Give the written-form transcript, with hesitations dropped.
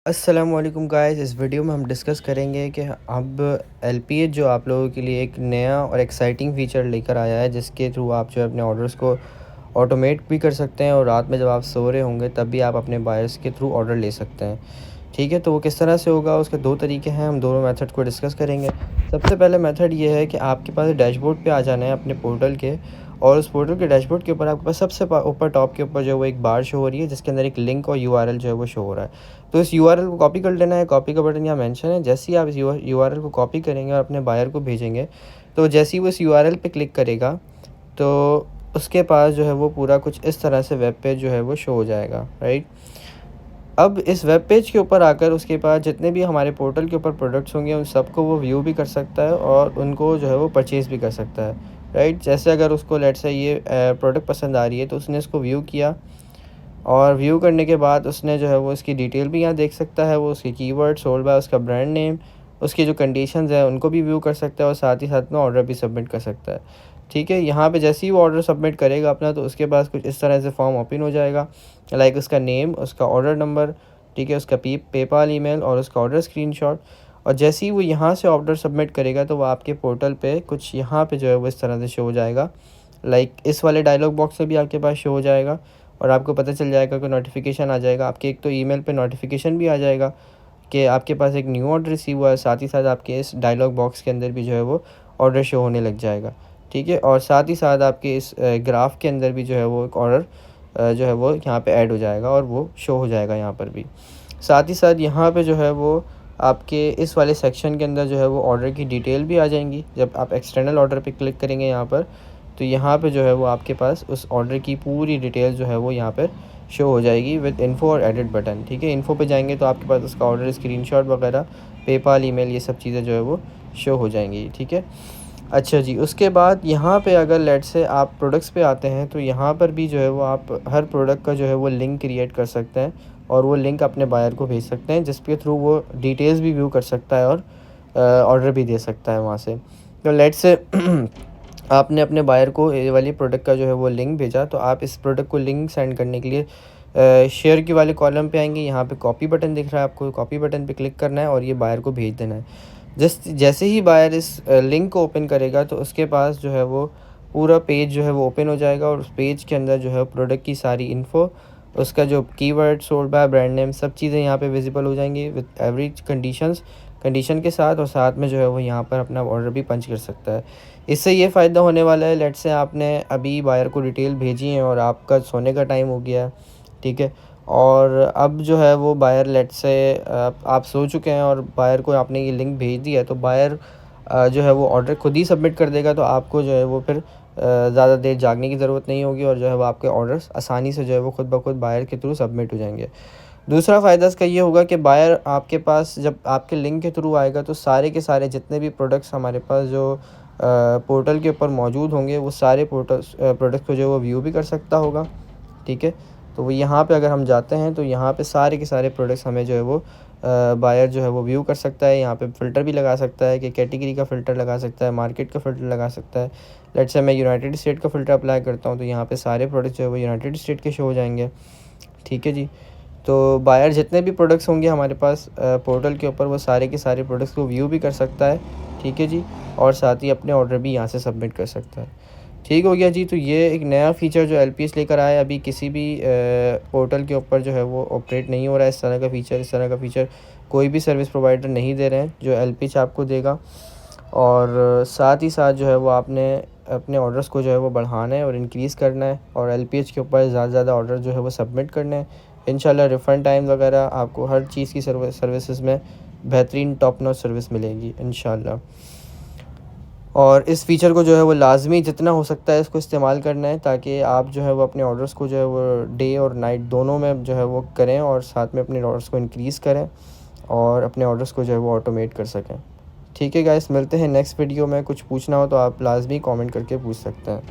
अस्सलामुअलैकुम गाइस। इस वीडियो में हम डिस्कस करेंगे कि अब एलपीएच जो आप लोगों के लिए एक नया और एक्साइटिंग फ़ीचर लेकर आया है, जिसके थ्रू आप जो है अपने ऑर्डर्स को ऑटोमेट भी कर सकते हैं और रात में जब आप सो रहे होंगे तब भी आप अपने बायर्स के थ्रू ऑर्डर ले सकते हैं। ठीक है, तो वो किस तरह से होगा, उसके दो तरीके हैं, हम दोनों मेथड को डिस्कस करेंगे। सबसे पहले मेथड ये है कि आपके पास डैशबोर्ड पे आ जाना है अपने पोर्टल के, और उस पोर्टल के डैशबोर्ड के ऊपर आपके पास सबसे ऊपर टॉप के ऊपर जो है वो एक बार शो हो रही है, जिसके अंदर एक लिंक और यूआरएल जो है वो शो हो रहा है। तो इस यूआरएल को कॉपी कर लेना है, कॉपी का बटन यहाँ मेंशन है। जैसे ही आप इस यूआरएल को कॉपी करेंगे और अपने बायर को भेजेंगे, तो जैसे ही वो इस यूआरएल पे क्लिक करेगा, तो उसके पास जो है वो पूरा कुछ इस तरह से वेब पेज जो है वो शो हो जाएगा, राइट। अब इस वेब पेज के ऊपर आकर उसके पास जितने भी हमारे पोर्टल के ऊपर प्रोडक्ट्स होंगे उन सबको वो व्यू भी कर सकता है और उनको जो है वो परचेज़ भी कर सकता है, राइट। जैसे अगर उसको लेट्स से ये प्रोडक्ट पसंद आ रही है, तो उसने इसको व्यू किया, और व्यू करने के बाद उसने जो है वो इसकी डिटेल भी यहाँ देख सकता है, वो उसके कीवर्ड सोल्ड बाय, उसका ब्रांड नेम, उसकी जो कंडीशंस है उनको भी व्यू कर सकता है, और साथ ही साथ में ऑर्डर भी सबमिट कर सकता है। ठीक है, यहाँ पे जैसे ही वो ऑर्डर सबमिट करेगा अपना, तो उसके पास कुछ इस तरह से फॉर्म ओपन हो जाएगा, लाइक उसका नेम, उसका ऑर्डर नंबर, ठीक है, उसका पेपाल ईमेल और उसका ऑर्डर स्क्रीनशॉट। और जैसे ही वो यहाँ से ऑर्डर सबमिट करेगा, तो वो आपके पोर्टल पे कुछ यहाँ पे जो है वो इस तरह से शो हो जाएगा, लाइक इस वाले डायलॉग बॉक्स में भी आपके पास शो हो जाएगा, और आपको पता चल जाएगा कि नोटिफिकेशन आ जाएगा आपके। एक तो ईमेल पे नोटिफिकेशन भी आ जाएगा कि आपके पास एक न्यू ऑर्डर रिसीव हुआ है, साथ ही साथ आपके इस डायलॉग बॉक्स के अंदर भी जो है वो ऑर्डर शो होने लग जाएगा। ठीक है, और साथ ही साथ आपके इस ग्राफ के अंदर भी जो है वो एक ऑर्डर जो है वो यहाँ पे ऐड हो जाएगा और वो शो हो जाएगा यहाँ पर भी। साथ ही साथ यहाँ पे जो है वो आपके इस वाले सेक्शन के अंदर जो है वो ऑर्डर की डिटेल भी आ जाएंगी। जब आप एक्सटर्नल ऑर्डर पे क्लिक करेंगे यहाँ पर, तो यहाँ पे जो है वो आपके पास उस ऑर्डर की पूरी डिटेल जो है वो यहाँ पर शो हो जाएगी विद इन्फो और एडिट बटन। ठीक है, इन्फो पे जाएंगे तो आपके पास उसका ऑर्डर स्क्रीनशॉट वगैरह, पेपाल ईमेल, ये सब चीज़ें जो है वो शो हो जाएंगी। ठीक है, अच्छा जी, उसके बाद यहाँ पे अगर लेट से आप प्रोडक्ट्स पे आते हैं, तो यहाँ पर भी जो है वो आप हर प्रोडक्ट का जो है वो लिंक क्रिएट कर सकते हैं, और वो लिंक अपने बायर को भेज सकते हैं, जिसके थ्रू वो डिटेल्स भी व्यू कर सकता है और ऑर्डर भी दे सकता है वहाँ से। तो लेट से आपने अपने बायर को ये वाली प्रोडक्ट का जो है वो लिंक भेजा, तो आप इस प्रोडक्ट को लिंक सेंड करने के लिए शेयर के वाले कॉलम पे आएंगे। यहाँ पे कॉपी बटन दिख रहा है, आपको कॉपी बटन पे क्लिक करना है और ये बायर को भेज देना है। जैसे ही बायर इस लिंक को ओपन करेगा, तो उसके पास जो है वो पूरा पेज जो है वो ओपन हो जाएगा, और उस पेज के अंदर जो है प्रोडक्ट की सारी इन्फो, उसका जो keyword, sold by, brand name, सब चीज़ें यहाँ पे विजिबल हो जाएंगी विद एवरी कंडीशन के साथ, और साथ में जो है वो यहाँ पर अपना ऑर्डर भी पंच कर सकता है। इससे ये फ़ायदा होने वाला है, लेट्स से आपने अभी बायर को डिटेल भेजी है और आपका सोने का टाइम हो गया है, ठीक है, और अब जो है वो बायर लेट्स से आप सो चुके हैं और बायर को आपने ये लिंक भेज दिया है, तो बायर जो है वो ऑर्डर खुद ही सबमिट कर देगा। तो आपको जो है वो फिर ज़्यादा देर जागने की ज़रूरत नहीं होगी, और जो है वो आपके ऑर्डर्स आसानी से जो है वो खुद ब खुद बायर के थ्रू सबमिट हो जाएंगे। दूसरा फ़ायदा इसका ये होगा कि बायर आपके पास जब आपके लिंक के थ्रू आएगा, तो सारे के सारे जितने भी प्रोडक्ट्स हमारे पास जो पोर्टल के ऊपर मौजूद होंगे, वो सारे प्रोडक्ट्स को जो है वो व्यू भी कर सकता होगा। ठीक है, तो वो यहाँ पे अगर हम जाते हैं, तो यहाँ पे सारे के सारे प्रोडक्ट्स हमें जो है वो बायर जो है वो व्यू कर सकता है। यहाँ पे फ़िल्टर भी लगा सकता है कि कैटेगरी का फ़िल्टर लगा सकता है, मार्केट का फ़िल्टर लगा सकता है। लेट्स से मैं यूनाइटेड स्टेट का फ़िल्टर अप्लाई करता हूँ, तो यहाँ पे सारे प्रोडक्ट्स जो है वो यूनाइटेड स्टेट के शो हो जाएंगे। ठीक है जी, तो बायर जितने भी प्रोडक्ट्स होंगे हमारे पास पोर्टल के ऊपर, वो सारे के सारे प्रोडक्ट्स को व्यू भी कर सकता है। ठीक है जी, और साथ ही अपने ऑर्डर भी यहाँ से सबमिट कर सकता है। ठीक हो गया जी, तो ये एक नया फ़ीचर जो एलपीएस लेकर आया है, अभी किसी भी पोर्टल के ऊपर जो है वो ऑपरेट नहीं हो रहा है। इस तरह का फ़ीचर कोई भी सर्विस प्रोवाइडर नहीं दे रहे हैं, जो एलपीएस आपको देगा। और साथ ही साथ जो है वो आपने अपने ऑर्डर्स को जो है वो बढ़ाना है और इंक्रीज़ करना है, और एलपीएच के ऊपर ज़्यादा से ज़्यादा ऑर्डर जो है वो सबमिट करने हैं। इंशाल्लाह रिफ़ंड टाइम वगैरह आपको हर चीज़ की सर्विसेज में बेहतरीन टॉप नॉच सर्विस मिलेगी इंशाल्लाह। और इस फ़ीचर को जो है वो लाज़मी जितना हो सकता है इसको इस्तेमाल करना है, ताकि आप जो है वो अपने ऑर्डर्स को जो है वो डे और नाइट दोनों में जो है वो करें, और साथ में अपने ऑर्डर्स को इंक्रीज़ करें और अपने ऑर्डर्स को जो है वो ऑटोमेट कर सकें। ठीक है गाइस, मिलते हैं नेक्स्ट वीडियो में। कुछ पूछना हो तो आप लाज़मी कमेंट करके पूछ सकते हैं।